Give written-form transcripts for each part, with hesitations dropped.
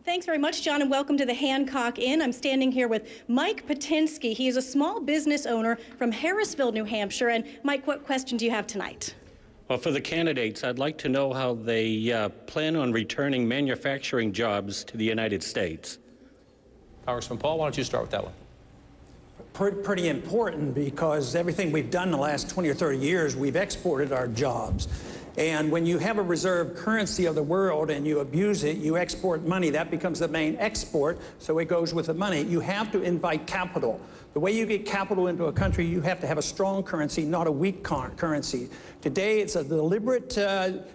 Thanks very much, John, and welcome to the Hancock Inn. I'm standing here with Mike Patinsky. He is a small business owner from Harrisville, New Hampshire. And Mike, what question do you have tonight? Well, for the candidates, I'd like to know how they plan on returning manufacturing jobs to the United States. Congressman Paul, why don't you start with that one? Pretty important, because everything we've done in the last 20 or 30 years, we've exported our jobs. And when you have a reserve currency of the world and you abuse it, you export money. That becomes the main export, so it goes with the money. You have to invite capital. The way you get capital into a country, you have to have a strong currency, not a weak currency. Today, it's a deliberate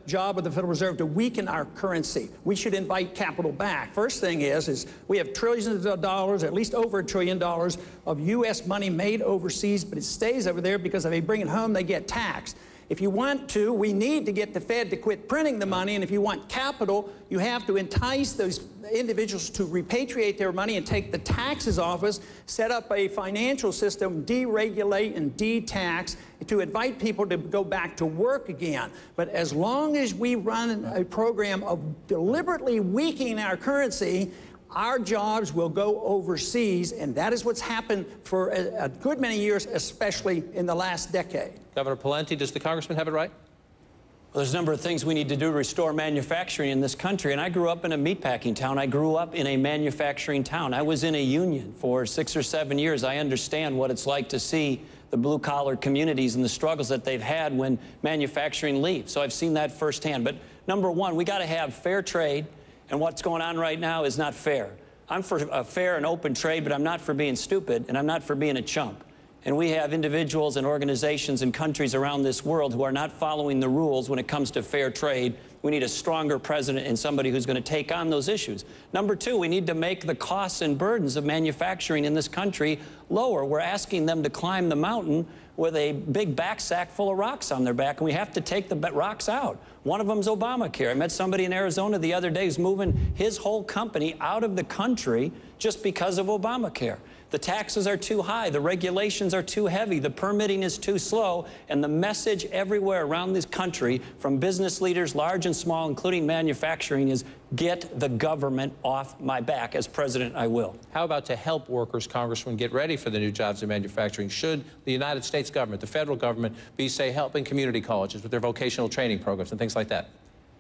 job of the Federal Reserve to weaken our currency. We should invite capital back. First thing is we have trillions of dollars, at least over $1 trillion of U.S. money made overseas, but it stays over there because if they bring it home, they get taxed. If you want to, we need to get the Fed to quit printing the money, and if you want capital, you have to entice those individuals to repatriate their money and take the taxes off us, set up a financial system, deregulate and de-tax, to invite people to go back to work again. But as long as we run a program of deliberately weakening our currency, our jobs will go overseas, and that is what's happened for a good many years, especially in the last decade. Governor Pawlenty, does the congressman have it right? Well, there's a number of things we need to do to restore manufacturing in this country, and I grew up in a meatpacking town. I grew up in a manufacturing town. I was in a union for 6 or 7 years. I understand what it's like to see the blue-collar communities and the struggles that they've had when manufacturing leaves. So I've seen that firsthand. But number one, we got to have fair trade. And what's going on right now is not fair. I'm for a fair and open trade, but I'm not for being stupid, and I'm not for being a chump. And we have individuals and organizations and countries around this world who are not following the rules when it comes to fair trade. We need a stronger president and somebody who's going to take on those issues. Number two, we need to make the costs and burdens of manufacturing in this country lower. We're asking them to climb the mountain with a big backsack full of rocks on their back, and we have to take the rocks out. One of them is Obamacare. I met somebody in Arizona the other day who's moving his whole company out of the country just because of Obamacare. The taxes are too high, the regulations are too heavy, the permitting is too slow, and the message everywhere around this country from business leaders, large and small, including manufacturing, is get the government off my back. As president, I will. How about to help workers, Congressman, get ready for the new jobs in manufacturing? Should the United States government, the federal government, be, say, helping community colleges with their vocational training programs and things like that?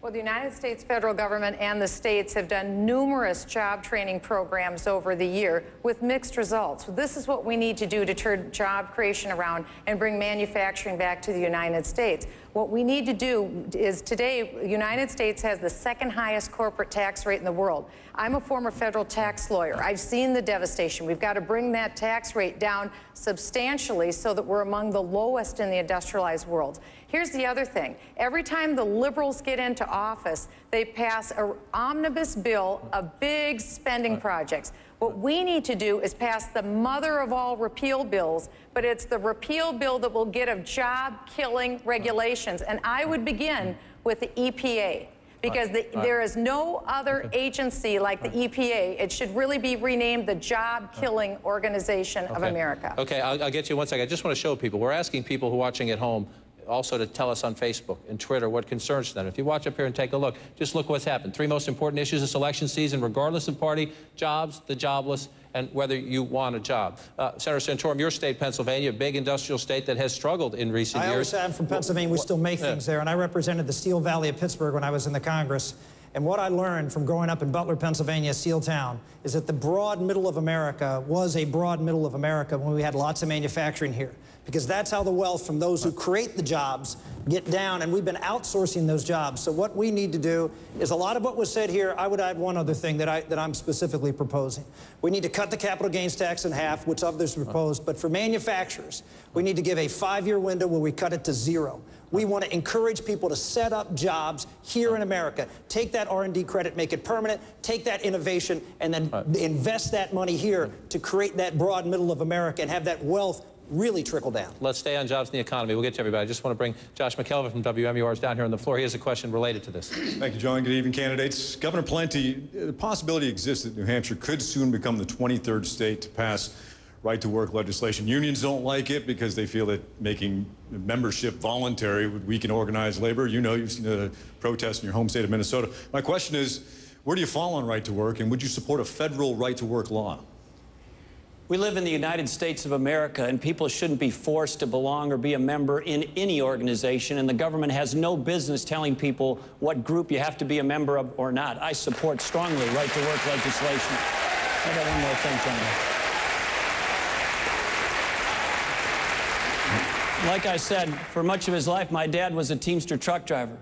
Well, the United States federal government and the states have done numerous job training programs over the year with mixed results. So this is what we need to do to turn job creation around and bring manufacturing back to the United States. What we need to do is today, the United States has the second highest corporate tax rate in the world. I'm a former federal tax lawyer. I've seen the devastation. We've got to bring that tax rate down substantially so that we're among the lowest in the industrialized world. Here's the other thing. Every time the liberals get into office, they pass an omnibus bill of big spending projects. What we need to do is pass the mother of all repeal bills, but it's the repeal bill that will get of job-killing regulations. And I would begin with the EPA, because there is no other agency like the EPA. It should really be renamed the Job-Killing Organization of America. Okay, I'll get you 1 second. I just want to show people. We're asking people who are watching at home also to tell us on Facebook and Twitter what concerns them. If you watch up here and take a look, just look what's happened. 3 most important issues this election season, regardless of party: jobs, the jobless, and whether you want a job. Senator Santorum, your state, Pennsylvania, a big industrial state that has struggled in recent years. I'm from Pennsylvania. We still make things there, and I represented the Steel Valley of Pittsburgh when I was in the Congress. And what I learned from growing up in Butler, Pennsylvania, Steel Town, is that the broad middle of America was a broad middle of America when we had lots of manufacturing here. Because that's how the wealth from those who create the jobs get down, and we've been outsourcing those jobs. So what we need to do is a lot of what was said here. I would add one other thing that I'm specifically proposing. We need to cut the capital gains tax in half, which others proposed, but for manufacturers, we need to give a 5-year window where we cut it to 0. We want to encourage people to set up jobs here in America. Take that R&D credit, make it permanent, take that innovation, and then invest that money here to create that broad middle of America and have that wealth really trickle down. Let's stay on jobs and the economy. We'll get to everybody. I just want to bring Josh Michele from WMUR down here on the floor. He has a question related to this. Thank you, John. Good evening, candidates. Governor Pawlenty, the possibility exists that New Hampshire could soon become the 23rd state to pass right-to-work legislation. Unions don't like it because they feel that making membership voluntary would weaken organized labor. You know, you've seen the protests in your home state of Minnesota. My question is, Where do you fall on right to work, and would you support a federal right to work law? We live in the United States of America, and people shouldn't be forced to belong or be a member in any organization, and the government has no business telling people what group you have to be a member of or not. I support strongly right-to-work legislation. I got one more thing, John. Like I said, for much of his life, my dad was a Teamster truck driver.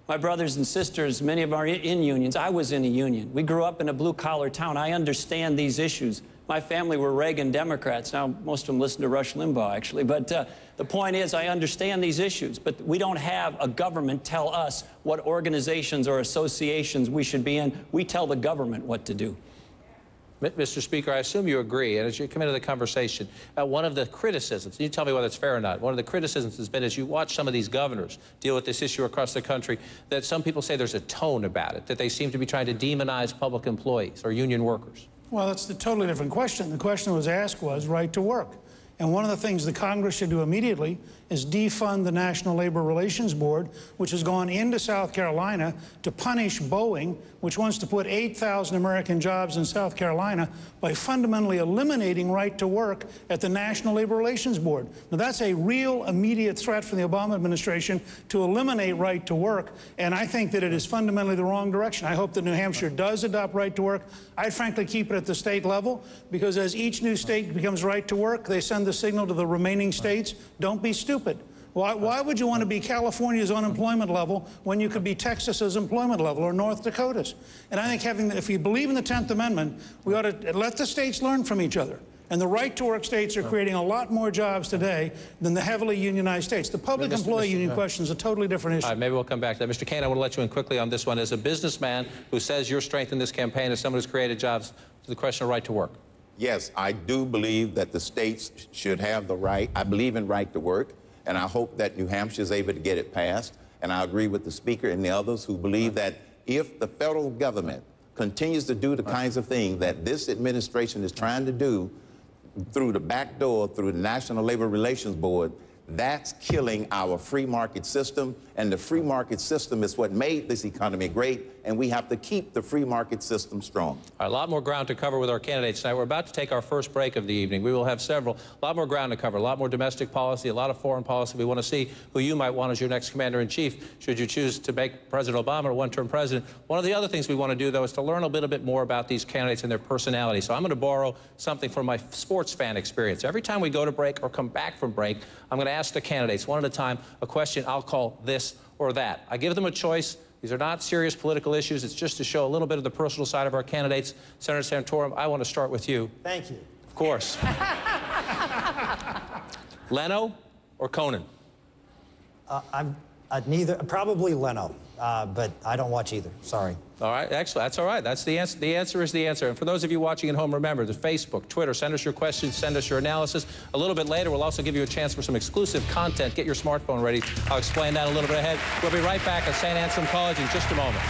My brothers and sisters, many of them are in unions. I was in a union. We grew up in a blue-collar town. I understand these issues. My family were Reagan Democrats. Now, most of them listen to Rush Limbaugh, actually. But the point is, I understand these issues. But we don't have a government tell us what organizations or associations we should be in. We tell the government what to do. Mr. Speaker, I assume you agree, and as you come into the conversation, one of the criticisms, you tell me whether it's fair or not, one of the criticisms has been, as you watch some of these governors deal with this issue across the country, that some people say there's a tone about it, that they seem to be trying to demonize public employees or union workers. Well, that's a totally different question. The question that was asked was right to work. And one of the things the Congress should do immediately is defund the National Labor Relations Board, which has gone into South Carolina to punish Boeing, which wants to put 8,000 American jobs in South Carolina by fundamentally eliminating right to work at the National Labor Relations Board. Now, that's a real immediate threat from the Obama administration to eliminate right to work, and I think that it is fundamentally the wrong direction. I hope that New Hampshire does adopt right to work. I'd frankly keep it at the state level, because as each new state becomes right to work, they send the signal to the remaining states, don't be stupid. Why would you want to be California's unemployment level when you could be Texas's employment level or North Dakota's? And I think if you believe in the 10th Amendment, we ought to let the states learn from each other. And the right-to-work states are creating a lot more jobs today than the heavily unionized states. The public employee union question is a totally different issue. All right, maybe we'll come back to that. Mr. Cain, I want to let you in quickly on this one. As a businessman who says your strength in this campaign is someone who's created jobs, to the question of right to work. Yes, I do believe that the states should have the right. I believe in right to work, and I hope that New Hampshire is able to get it passed. And I agree with the Speaker and the others who believe that if the federal government continues to do the kinds of things that this administration is trying to do through the back door, through the National Labor Relations Board, that's killing our free market system, and the free market system is what made this economy great, and we have to keep the free market system strong. All right, a lot more ground to cover with our candidates tonight. We're about to take our first break of the evening. We will have several, a lot more ground to cover, a lot more domestic policy, a lot of foreign policy. We want to see who you might want as your next commander-in-chief, should you choose to make President Obama a one-term president. One of the other things we want to do, though, is to learn a little bit more about these candidates and their personality. So I'm going to borrow something from my sports fan experience. Every time we go to break or come back from break, I'm going to ask the candidates, one at a time, a question I'll call this or that. I give them a choice. These are not serious political issues. It's just to show a little bit of the personal side of our candidates. Senator Santorum, I want to start with you. Thank you. Of course. Leno or Conan? Neither, probably Leno, but I don't watch either. Sorry. All right, excellent. That's all right. That's the answer. The answer is the answer. And for those of you watching at home, remember, the Facebook, Twitter, send us your questions, send us your analysis. A little bit later, we'll also give you a chance for some exclusive content. Get your smartphone ready. I'll explain that a little bit ahead. We'll be right back at St. Anselm College in just a moment.